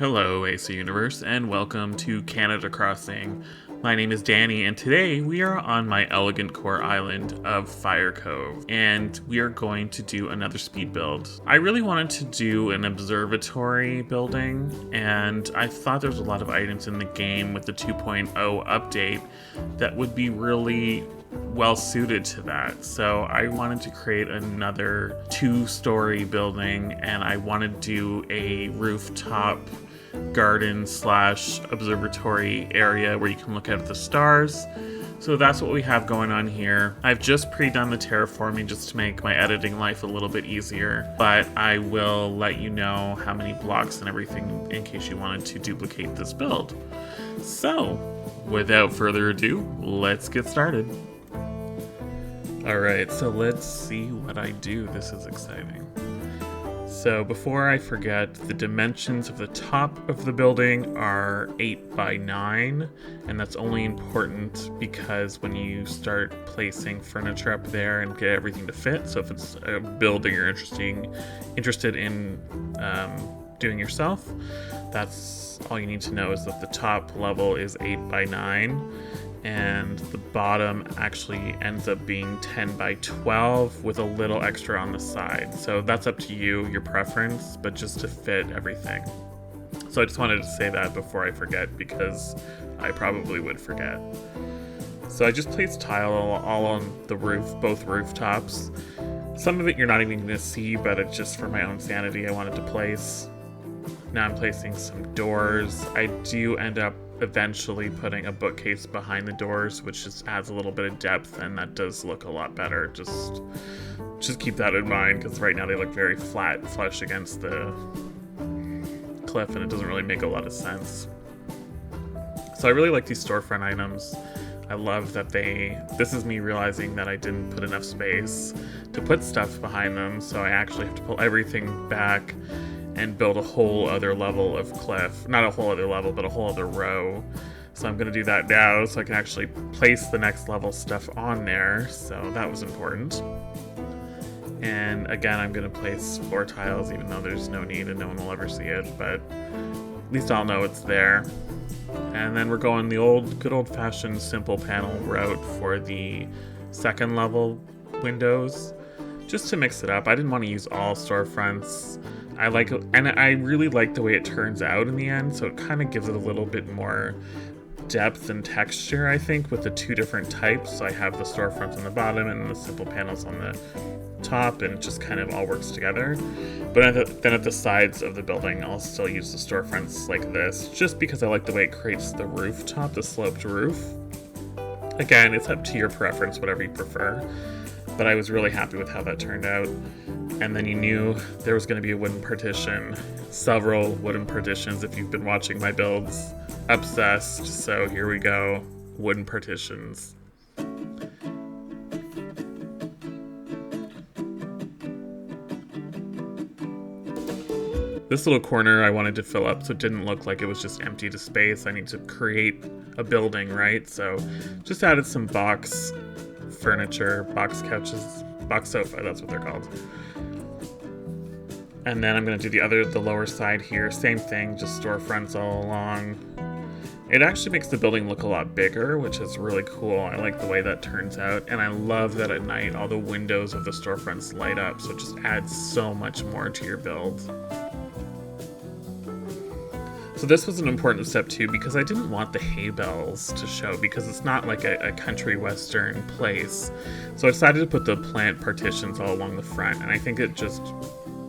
Hello, AC Universe, and welcome to Canada Crossing. My name is Danny, and today we are on my ElegantCore island of Fire Cove, and we are going to do another speed build. I really wanted to do an observatory building, and I thought there was a lot of items in the game with the 2.0 update that would be really well suited to that. So I wanted to create another two-story building, and I wanted to do a rooftop garden slash observatory area where you can look at the stars. So that's what we have going on here. I've just pre-done the terraforming just to make my editing life a little bit easier, but I will let you know how many blocks and everything in case you wanted to duplicate this build. So without further ado, let's get started. Alright, so let's see what I do. This is exciting. So before I forget, the dimensions of the top of the building are 8 by 9, and that's only important because when you start placing furniture up there and get everything to fit, so if it's a building you're interested in doing yourself, that's all you need to know is that the top level is 8 by 9. And the bottom actually ends up being 10 by 12 with a little extra on the side. So that's up to you, your preference, but just to fit everything. So I just wanted to say that before I forget because I probably would forget. So I just placed tile all on the roof, both rooftops. Some of it you're not even going to see, but it's just for my own sanity I wanted to place. Now I'm placing some doors. I do end up eventually putting a bookcase behind the doors, which just adds a little bit of depth, and that does look a lot better. Just keep that in mind, because right now they look very flat, flush against the cliff, and it doesn't really make a lot of sense. So I really like these storefront items. I love that this is me realizing that I didn't put enough space to put stuff behind them, so I actually have to pull everything back and build a whole other level of cliff. Not a whole other level, but a whole other row. So I'm gonna do that now so I can actually place the next level stuff on there. So that was important. And again, I'm gonna place floor tiles even though there's no need and no one will ever see it, but at least I'll know it's there. And then we're going the good old-fashioned simple panel route for the second level windows, just to mix it up. I didn't want to use all storefronts. I really like the way it turns out in the end, so it kind of gives it a little bit more depth and texture, I think, with the two different types. So I have the storefronts on the bottom and the simple panels on the top, and it just kind of all works together. But then at the sides of the building, I'll still use the storefronts like this, just because I like the way it creates the rooftop, the sloped roof. Again, it's up to your preference, whatever you prefer. But I was really happy with how that turned out. And then you knew there was going to be a wooden partition, several wooden partitions if you've been watching my builds. Obsessed, so here we go, wooden partitions. This little corner I wanted to fill up so it didn't look like it was just empty to space. I need to create a building, right? So just added some box furniture, box couches, box sofa, that's what they're called. And then I'm going to do the lower side here, same thing, just storefronts all along. It actually makes the building look a lot bigger, which is really cool. I like the way that turns out, and I love that at night all the windows of the storefronts light up, so it just adds so much more to your build. So this was an important step too, because I didn't want the hay bales to show, because it's not like a country western place. So I decided to put the plant partitions all along the front, and I think it just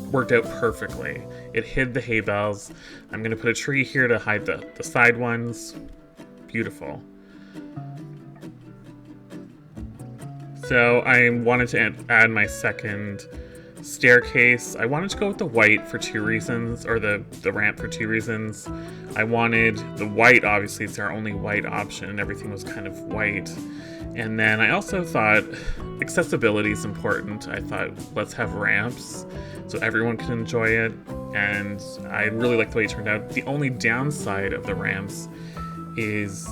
worked out perfectly. It hid the hay bales. I'm gonna put a tree here to hide the side ones. Beautiful. So I wanted to add my second staircase. I wanted to go with the white for two reasons, or the ramp for two reasons. I wanted the white, obviously it's our only white option, and everything was kind of white. And then I also thought accessibility is important. I thought, let's have ramps so everyone can enjoy it, and I really like the way it turned out. The only downside of the ramps is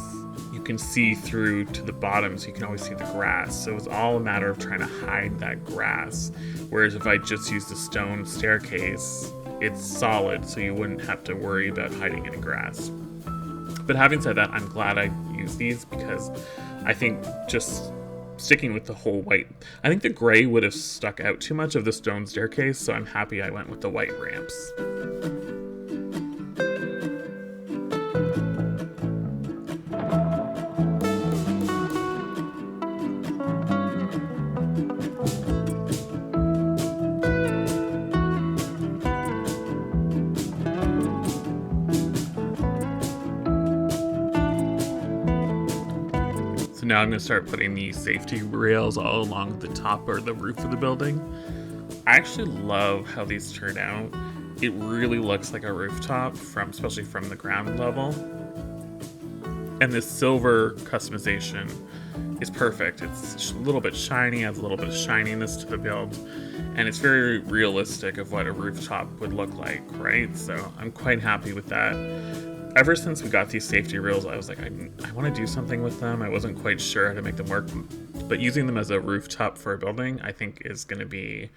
you can see through to the bottom, so you can always see the grass. So it was all a matter of trying to hide that grass. Whereas if I just used a stone staircase, it's solid, so you wouldn't have to worry about hiding any grass. But having said that, I'm glad I used these because I think just sticking with the whole white, I think the gray would have stuck out too much of the stone staircase, so I'm happy I went with the white ramps. Now I'm going to start putting the safety rails all along the top or the roof of the building. I actually love how these turn out. It really looks like a rooftop, especially from the ground level. And this silver customization is perfect. It's a little bit shiny, adds a little bit of shininess to the build, and it's very realistic of what a rooftop would look like, right? So I'm quite happy with that. Ever since we got these safety rails, I was like, I want to do something with them. I wasn't quite sure how to make them work, but using them as a rooftop for a building, I think is going to be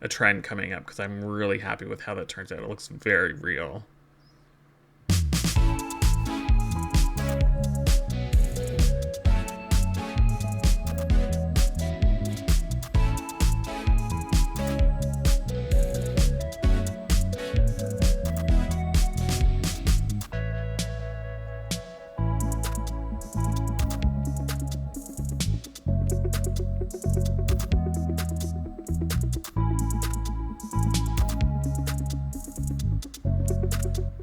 a trend coming up because I'm really happy with how that turns out. It looks very real.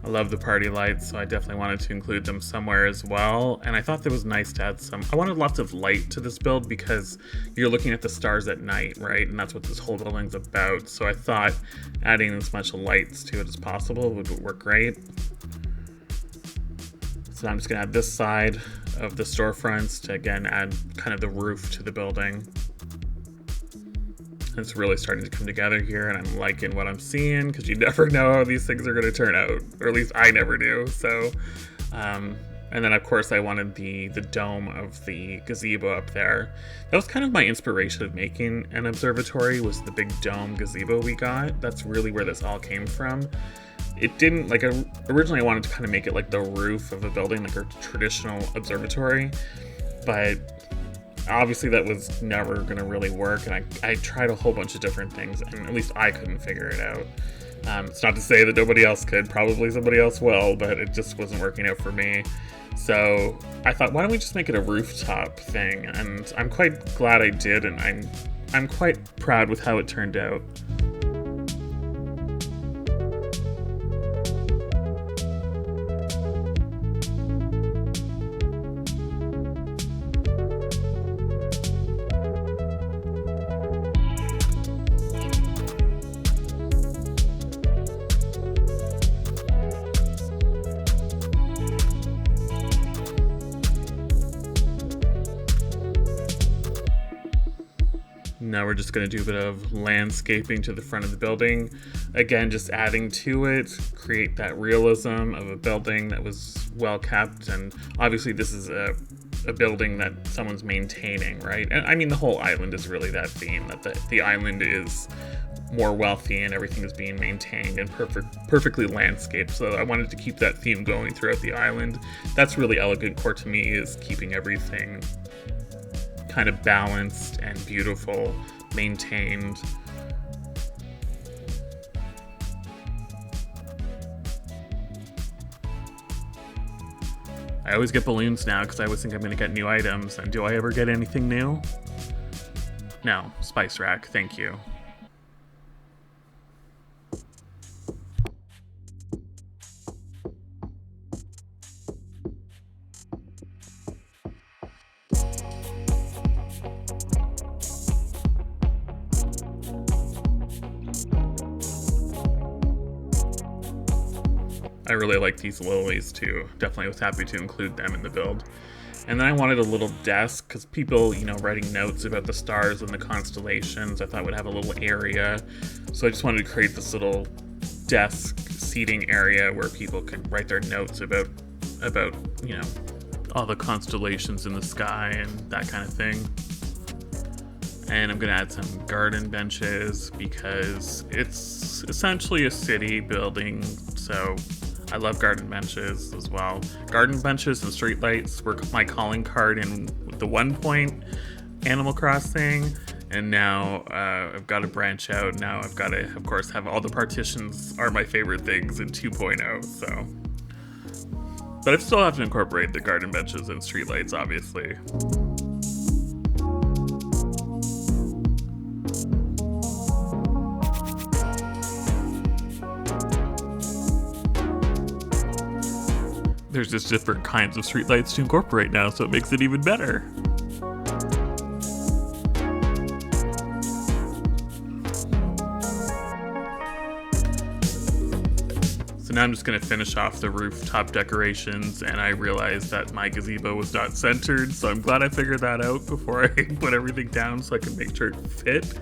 I love the party lights, so I definitely wanted to include them somewhere as well. And I thought it was nice to add I wanted lots of light to this build because you're looking at the stars at night, right? And that's what this whole building's about. So I thought adding as much lights to it as possible would work great. So I'm just gonna add this side of the storefronts to again add kind of the roof to the building. It's really starting to come together here, and I'm liking what I'm seeing because you never know how these things are going to turn out, or at least I never do. So, and then of course I wanted the dome of the gazebo up there. That was kind of my inspiration of making an observatory, was the big dome gazebo we got. That's really where this all came from. It didn't, like, originally I wanted to kind of make it like the roof of a building, like a traditional observatory, but obviously that was never going to really work, and I tried a whole bunch of different things, and at least I couldn't figure it out. It's not to say that nobody else could, probably somebody else will, but it just wasn't working out for me. So I thought, why don't we just make it a rooftop thing? And I'm quite glad I did, and I'm quite proud with how it turned out. Now we're just going to do a bit of landscaping to the front of the building. Again, just adding to it, create that realism of a building that was well kept. And obviously this is a building that someone's maintaining, right? And I mean, the whole island is really that theme, that the island is more wealthy and everything is being maintained and perfectly landscaped. So I wanted to keep that theme going throughout the island. That's really ElegantCore to me, is keeping everything kind of balanced and beautiful, maintained. I always get balloons now because I always think I'm going to get new items, and do I ever get anything new? No, spice rack, thank you. I really like these lilies too. Definitely was happy to include them in the build. And then I wanted a little desk because people, writing notes about the stars and the constellations, I thought would have a little area. So I just wanted to create this little desk seating area where people could write their notes about all the constellations in the sky and that kind of thing. And I'm gonna add some garden benches because it's essentially a city building, so I love garden benches as well. Garden benches and streetlights were my calling card in the 1 Animal Crossing, and now I've got to branch out. Now I've got to, of course, have all the partitions are my favorite things in 2.0, so. But I still have to incorporate the garden benches and streetlights, obviously. There's just different kinds of streetlights to incorporate now, so it makes it even better. So now I'm just gonna finish off the rooftop decorations, and I realized that my gazebo was not centered, so I'm glad I figured that out before I put everything down so I can make sure it fit.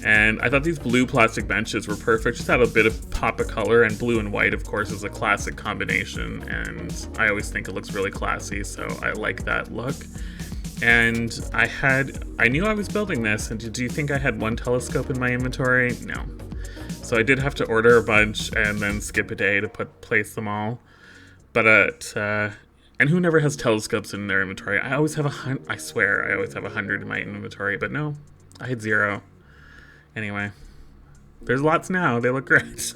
And I thought these blue plastic benches were perfect. Just have a bit of pop of color, and blue and white, of course, is a classic combination, and I always think it looks really classy, so I like that look. And I knew I was building this, and do you think I had one telescope in my inventory? No. So I did have to order a bunch and then skip a day to place them all. But and who never has telescopes in their inventory? I always have I swear I always have 100 in my inventory, but no, I had 0. Anyway, there's lots now. They look great.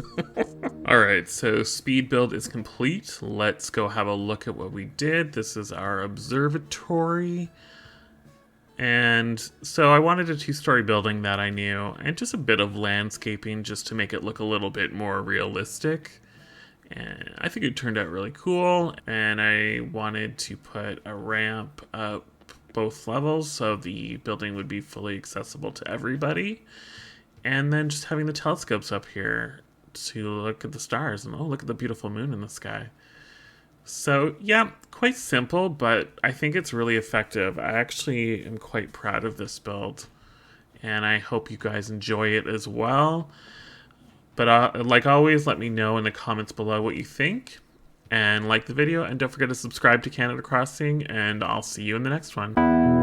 All right, so speed build is complete. Let's go have a look at what we did. This is our observatory. And so I wanted a 2-story building that I knew, and just a bit of landscaping just to make it look a little bit more realistic. And I think it turned out really cool. And I wanted to put a ramp up both levels so the building would be fully accessible to everybody. And then just having the telescopes up here to look at the stars, and oh, look at the beautiful moon in the sky. So yeah, quite simple, but I think it's really effective. I actually am quite proud of this build, and I hope you guys enjoy it as well. But like always, let me know in the comments below what you think, and like the video, and don't forget to subscribe to Canada Crossing, and I'll see you in the next one.